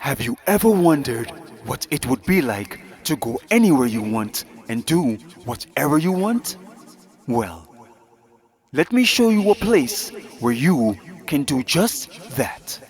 Have you ever wondered what it would be like to go anywhere you want and do whatever you want? Well, let me show you a place where you can do just that.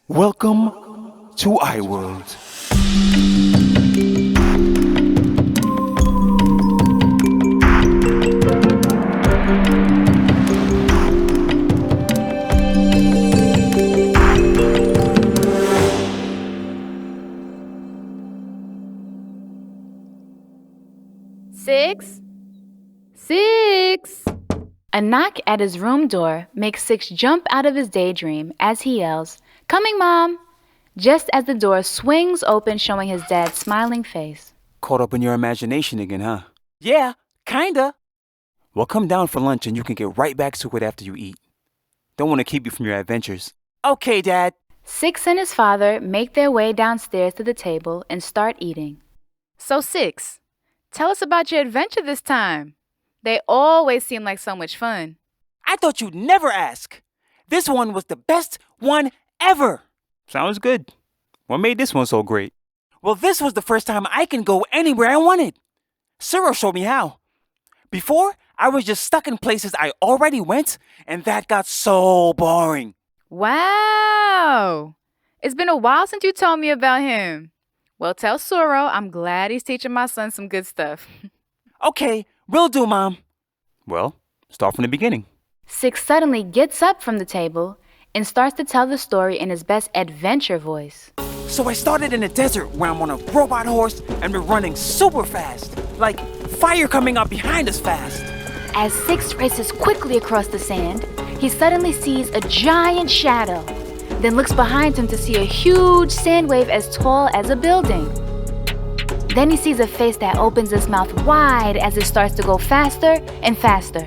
Welcome to iWorld. 6. 6. A knock at his room door makes 6 jump out of his daydream as he yells, "Coming, Mom!" just as the door swings open, showing his dad's smiling face. Caught up in your imagination again, huh? Yeah, kinda. Well, come down for lunch and you can get right back to it after you eat. Don't want to keep you from your adventures. Okay, Dad. 6 and his father make their way downstairs to the table and start eating. So 6, tell us about your adventure this time. They always seem like so much fun. I thought you'd never ask. This one was the best one ever. Sounds good. What made this one so great? Well, this was the first time I can go anywhere I wanted. Cyril showed me how. Before, I was just stuck in places I already went, and that got so boring. Wow! It's been a while since you told me about him. Well, tell Cyril I'm glad he's teaching my son some good stuff. Okay, will do, Mom. Well, start from the beginning. 6 suddenly gets up from the table and starts to tell the story in his best adventure voice. So I started in the desert where I'm on a robot horse and we're running super fast. Like fire coming up behind us fast. As 6 races quickly across the sand, he suddenly sees a giant shadow, then looks behind him to see a huge sand wave as tall as a building. Then he sees a face that opens its mouth wide as it starts to go faster and faster.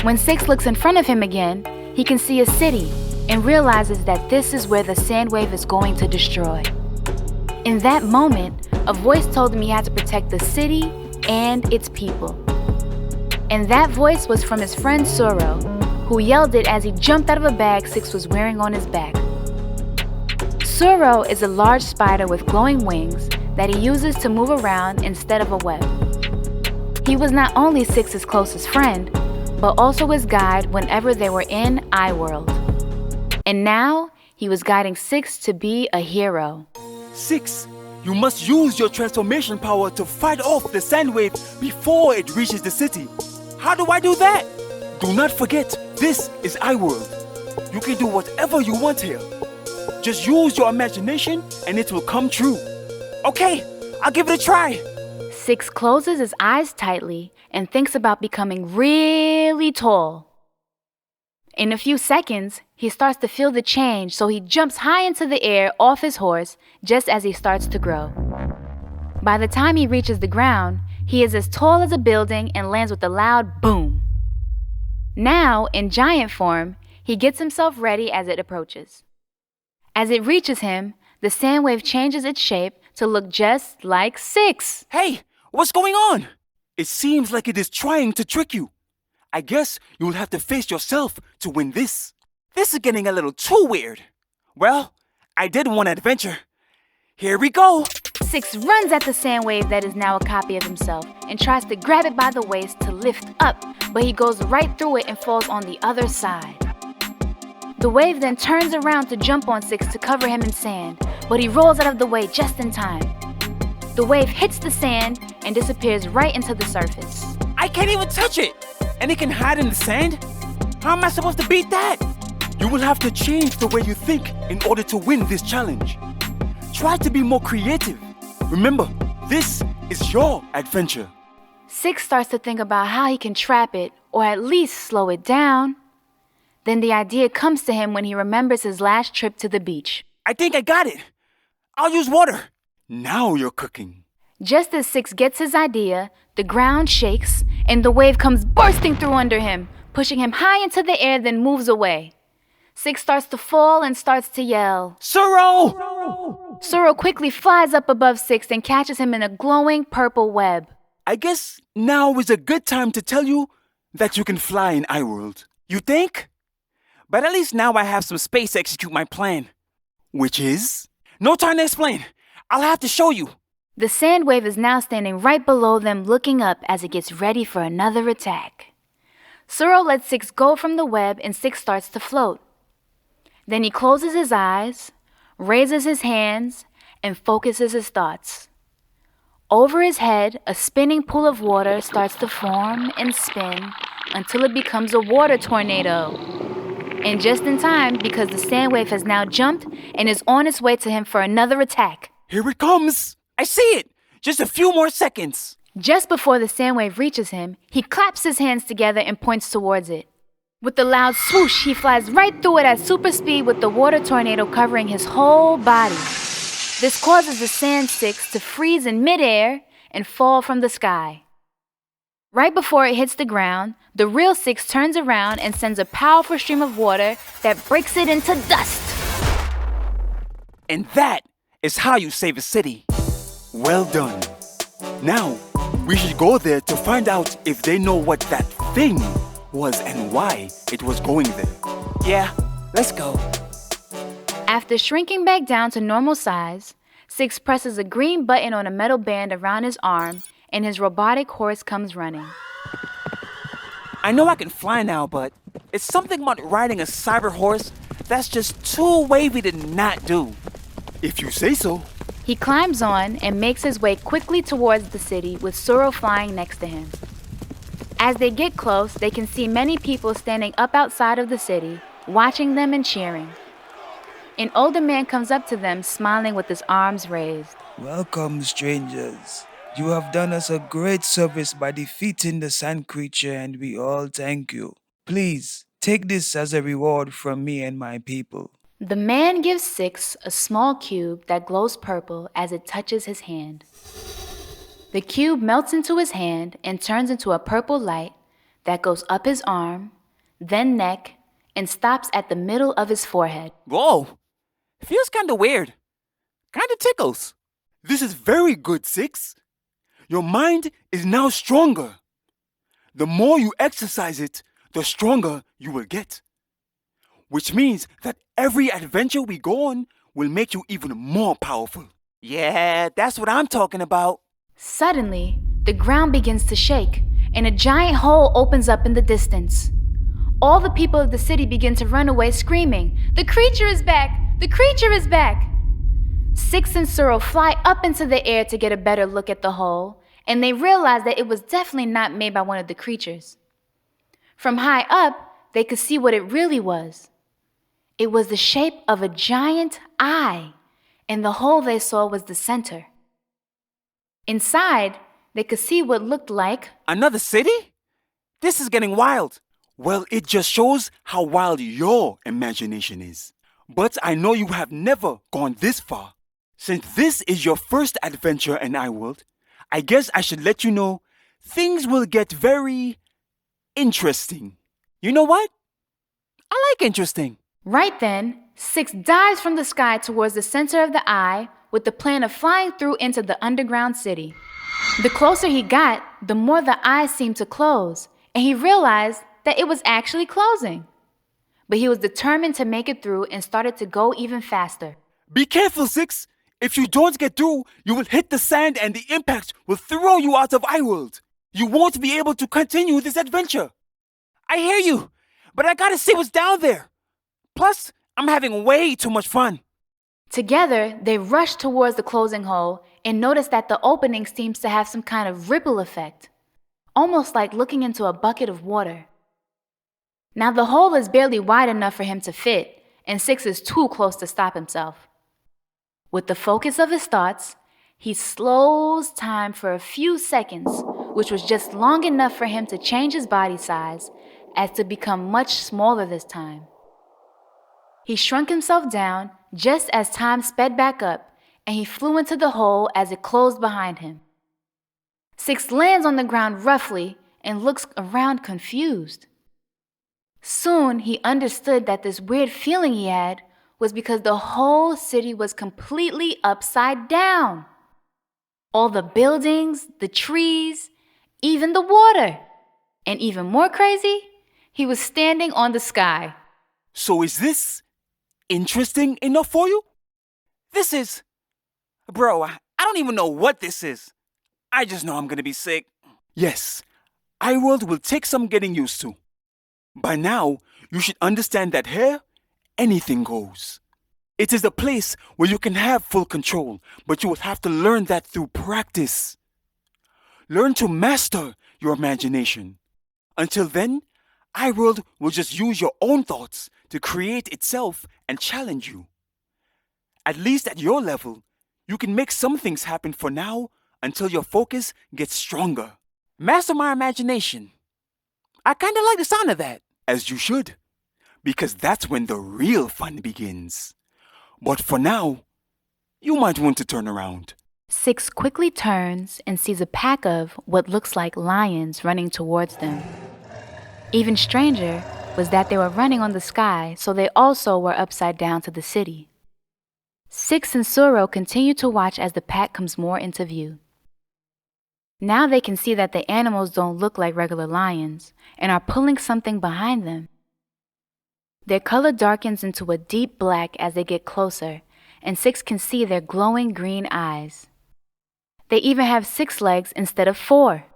When 6 looks in front of him again, he can see a city and realizes that this is where the sand wave is going to destroy. In that moment, a voice told him he had to protect the city and its people. And that voice was from his friend Cyril, who yelled it as he jumped out of a bag 6 was wearing on his back. Cyril is a large spider with glowing wings that he uses to move around instead of a web. He was not only 6's closest friend, but also his guide whenever they were in iWorld. And now, he was guiding 6 to be a hero. 6, you must use your transformation power to fight off the sand wave before it reaches the city. How do I do that? Do not forget, this is iWorld. You can do whatever you want here. Just use your imagination and it will come true. Okay, I'll give it a try. 6 closes his eyes tightly and thinks about becoming really tall. In a few seconds, he starts to feel the change, so he jumps high into the air off his horse just as he starts to grow. By the time he reaches the ground, he is as tall as a building and lands with a loud boom. Now, in giant form, he gets himself ready as it approaches. As it reaches him, the sand wave changes its shape to look just like 6. Hey, what's going on? It seems like it is trying to trick you. I guess you will have to face yourself to win this. This is getting a little too weird. Well, I did one adventure. Here we go. 6 runs at the sand wave that is now a copy of himself and tries to grab it by the waist to lift up, but he goes right through it and falls on the other side. The wave then turns around to jump on 6 to cover him in sand, but he rolls out of the way just in time. The wave hits the sand and disappears right into the surface. I can't even touch it. And it can hide in the sand? How am I supposed to beat that? You will have to change the way you think in order to win this challenge. Try to be more creative. Remember, this is your adventure. 6 starts to think about how he can trap it, or at least slow it down. Then the idea comes to him when he remembers his last trip to the beach. I think I got it. I'll use water. Now you're cooking. Just as 6 gets his idea, the ground shakes and the wave comes bursting through under him, pushing him high into the air, then moves away. 6 starts to fall and starts to yell, Cyril! Cyril quickly flies up above 6 and catches him in a glowing purple web. I guess now is a good time to tell you that you can fly in iWorld. You think? But at least now I have some space to execute my plan. Which is? No time to explain. I'll have to show you. The sand wave is now standing right below them, looking up as it gets ready for another attack. Suro lets Six go from the web and Six starts to float. Then he closes his eyes, raises his hands, and focuses his thoughts. Over his head, a spinning pool of water starts to form and spin until it becomes a water tornado. And just in time, because the sand wave has now jumped and is on its way to him for another attack. Here it comes. I see it. Just a few more seconds. Just before the sand wave reaches him, he claps his hands together and points towards it. With a loud swoosh, he flies right through it at super speed with the water tornado covering his whole body. This causes the sand six to freeze in midair and fall from the sky. Right before it hits the ground, the real Six turns around and sends a powerful stream of water that breaks it into dust. And that is how you save a city. Well done. Now, we should go there to find out if they know what that thing was and why it was going there. Yeah, let's go. After shrinking back down to normal size, Six presses a green button on a metal band around his arm and his robotic horse comes running. I know I can fly now, but it's something about riding a cyber horse that's just too wavy to not do. If you say so. He climbs on and makes his way quickly towards the city with Suro flying next to him. As they get close, they can see many people standing up outside of the city, watching them and cheering. An older man comes up to them, smiling with his arms raised. Welcome, strangers. You have done us a great service by defeating the sand creature, and we all thank you. Please, take this as a reward from me and my people. The man gives Six a small cube that glows purple as it touches his hand. The cube melts into his hand and turns into a purple light that goes up his arm, then neck, and stops at the middle of his forehead. Whoa! Feels kinda weird. Kinda tickles. This is very good, Six. Your mind is now stronger. The more you exercise it, the stronger you will get. Which means that every adventure we go on will make you even more powerful. Yeah, that's what I'm talking about. Suddenly, the ground begins to shake, and a giant hole opens up in the distance. All the people of the city begin to run away screaming, "The creature is back! The creature is back!" Six and Suro fly up into the air to get a better look at the hole, and they realize that it was definitely not made by one of the creatures. From high up, they could see what it really was. It was the shape of a giant eye, and the hole they saw was the center. Inside, they could see what looked like Another city? This is getting wild. Well, it just shows how wild your imagination is. But I know you have never gone this far. Since this is your first adventure in iWorld, I guess I should let you know things will get very interesting. You know what? I like interesting. Right then, Six dives from the sky towards the center of the eye with the plan of flying through into the underground city. The closer he got, the more the eye seemed to close, and he realized that it was actually closing. But he was determined to make it through and started to go even faster. Be careful, Six. If you don't get through, you will hit the sand and the impact will throw you out of iWorld. You won't be able to continue this adventure. I hear you, but I gotta see what's down there. Plus, I'm having way too much fun. Together, they rush towards the closing hole and notice that the opening seems to have some kind of ripple effect, almost like looking into a bucket of water. Now the hole is barely wide enough for him to fit, and Six is too close to stop himself. With the focus of his thoughts, he slows time for a few seconds, which was just long enough for him to change his body size as to become much smaller this time. He shrunk himself down just as time sped back up, and he flew into the hole as it closed behind him. Six lands on the ground roughly and looks around confused. Soon he understood that this weird feeling he had was because the whole city was completely upside down. All the buildings, the trees, even the water. And even more crazy, he was standing on the sky. So is this interesting enough for you? This is... Bro, I don't even know what this is. I just know I'm gonna be sick. Yes, iWorld will take some getting used to. By now, you should understand that here, anything goes. It is a place where you can have full control, but you will have to learn that through practice. Learn to master your imagination. Until then, iWorld will just use your own thoughts to create itself and challenge you. At least at your level, you can make some things happen for now until your focus gets stronger. Master my imagination. I kinda like the sound of that. As you should, because that's when the real fun begins. But for now, you might want to turn around. 6 quickly turns and sees a pack of what looks like lions running towards them. Even stranger was that they were running on the sky, so they also were upside down to the city. 6 and Suro continue to watch as the pack comes more into view. Now they can see that the animals don't look like regular lions and are pulling something behind them. Their color darkens into a deep black as they get closer, and 6 can see their glowing green eyes. They even have 6 legs instead of 4.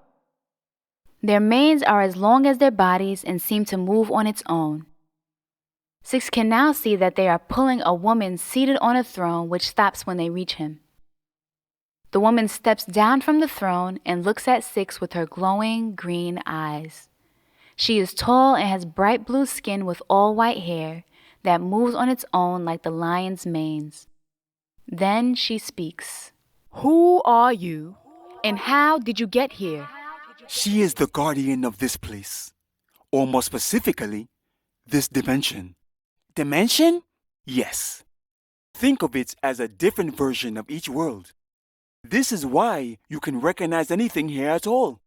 Their manes are as long as their bodies and seem to move on its own. 6 can now see that they are pulling a woman seated on a throne, which stops when they reach him. The woman steps down from the throne and looks at 6 with her glowing green eyes. She is tall and has bright blue skin with all white hair that moves on its own like the lion's manes. Then she speaks. Who are you, and how did you get here? She is the guardian of this place, or more specifically, this dimension. Dimension? Yes. Think of it as a different version of each world. This is why you can recognize anything here at all.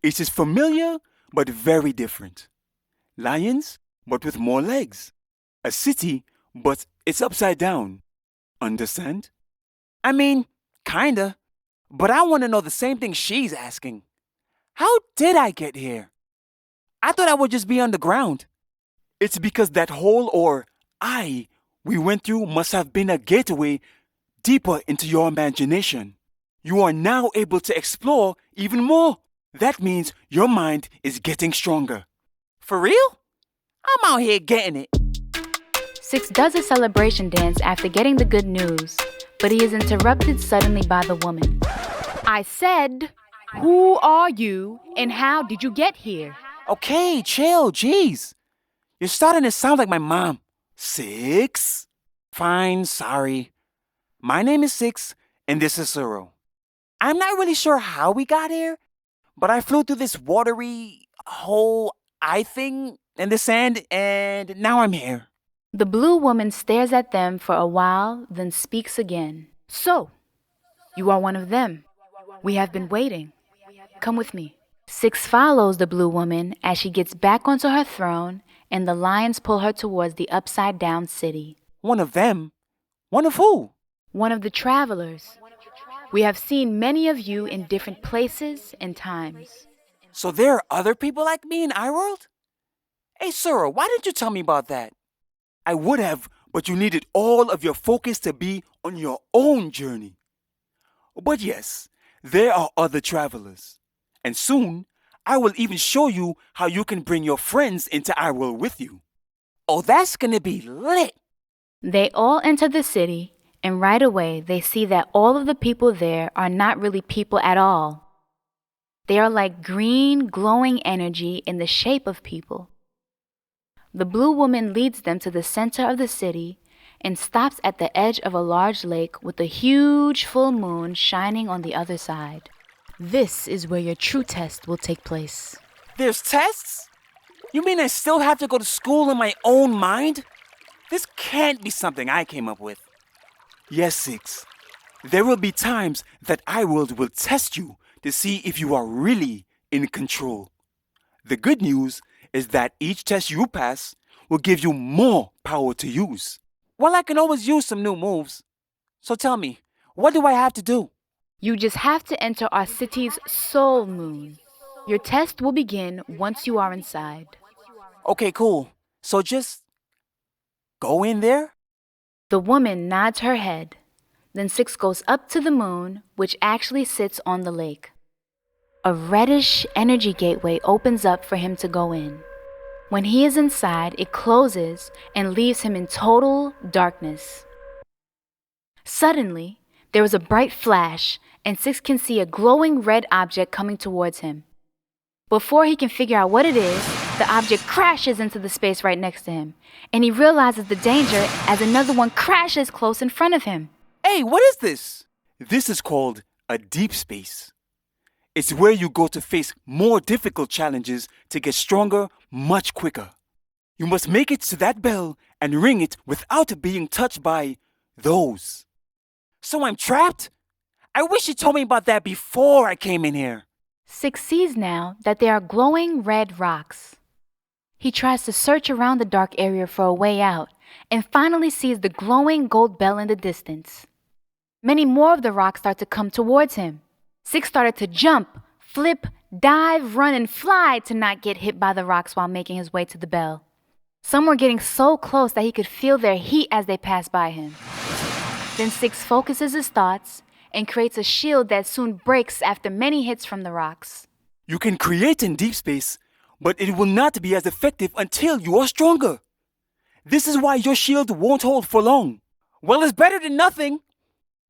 It is familiar, but very different. Lions, but with more legs. A city, but it's upside down. Understand? I mean, kinda. But I want to know the same thing she's asking. How did I get here? I thought I would just be underground. It's because that hole or eye we went through must have been a gateway deeper into your imagination. You are now able to explore even more. That means your mind is getting stronger. For real? I'm out here getting it. 6 does a celebration dance after getting the good news, but he is interrupted suddenly by the woman. I said, who are you, and how did you get here? Okay, chill, jeez. You're starting to sound like my mom. 6? Fine, sorry. My name is 6, and this is Suro. I'm not really sure how we got here, but I flew through this watery whole eye thing in the sand, and now I'm here. The blue woman stares at them for a while, then speaks again. So, you are one of them. We have been waiting. Come with me. 6 follows the blue woman as she gets back onto her throne, and the lions pull her towards the upside-down city. One of them? One of who? One of the travelers. We have seen many of you in different places and times. So there are other people like me in iWorld? Hey, Suro, why didn't you tell me about that? I would have, but you needed all of your focus to be on your own journey. But yes, there are other travelers. And soon, I will even show you how you can bring your friends into iWorld with you. Oh, that's gonna be lit! They all enter the city, and right away they see that all of the people there are not really people at all. They are like green, glowing energy in the shape of people. The blue woman leads them to the center of the city and stops at the edge of a large lake with a huge full moon shining on the other side. This is where your true test will take place. There's tests? You mean I still have to go to school in my own mind? This can't be something I came up with. Yes, 6. There will be times that iWorld will test you to see if you are really in control. The good news is that each test you pass will give you more power to use. Well, I can always use some new moves. So tell me, what do I have to do? You just have to enter our city's soul moon. Your test will begin once you are inside. Okay, cool. So just go in there? The woman nods her head. Then Six goes up to the moon, which actually sits on the lake. A reddish energy gateway opens up for him to go in. When he is inside, it closes and leaves him in total darkness. Suddenly, there is a bright flash, and Six can see a glowing red object coming towards him. Before he can figure out what it is, the object crashes into the space right next to him, and he realizes the danger as another one crashes close in front of him. Hey, what is this? This is called a deep space. It's where you go to face more difficult challenges to get stronger much quicker. You must make it to that bell and ring it without being touched by those. So I'm trapped? I wish you told me about that before I came in here. Six sees now that they are glowing red rocks. He tries to search around the dark area for a way out and finally sees the glowing gold bell in the distance. Many more of the rocks start to come towards him. Six started to jump, flip, dive, run, and fly to not get hit by the rocks while making his way to the bell. Some were getting so close that he could feel their heat as they passed by him. Then Six focuses his thoughts and creates a shield that soon breaks after many hits from the rocks. You can create in deep space, but it will not be as effective until you are stronger. This is why your shield won't hold for long. Well, it's better than nothing.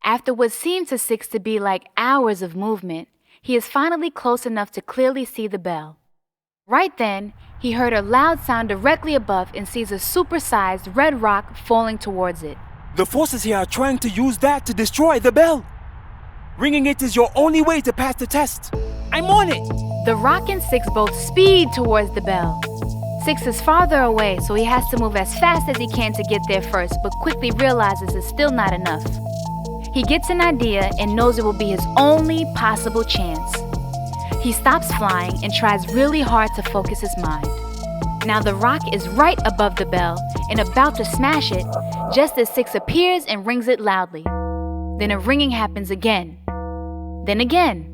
After what seemed to Six to be like hours of movement, he is finally close enough to clearly see the bell. Right then, he heard a loud sound directly above and sees a supersized red rock falling towards it. The forces here are trying to use that to destroy the bell. Ringing it is your only way to pass the test. I'm on it. The rock and Six both speed towards the bell. Six is farther away, so he has to move as fast as he can to get there first, but quickly realizes it's still not enough. He gets an idea and knows it will be his only possible chance. He stops flying and tries really hard to focus his mind. Now the rock is right above the bell and about to smash it, just as Six appears and rings it loudly. Then a ringing happens again. Then again.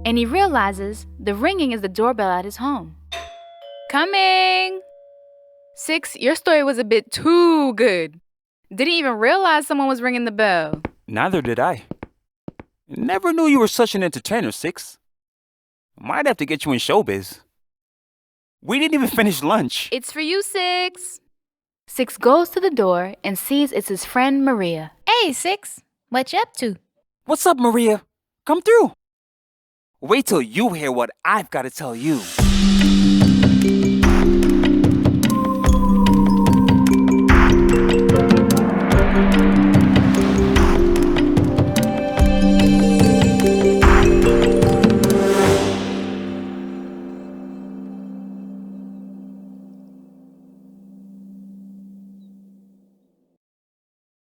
And he realizes the ringing is the doorbell at his home. Coming! Six, your story was a bit too good. Didn't even realize someone was ringing the bell. Neither did I. Never knew you were such an entertainer, Six. Might have to get you in showbiz. We didn't even finish lunch. It's for you, Six. Six goes to the door and sees it's his friend Maria. Hey, Six. What you up to? What's up, Maria? Come through. Wait till you hear what I've got to tell you.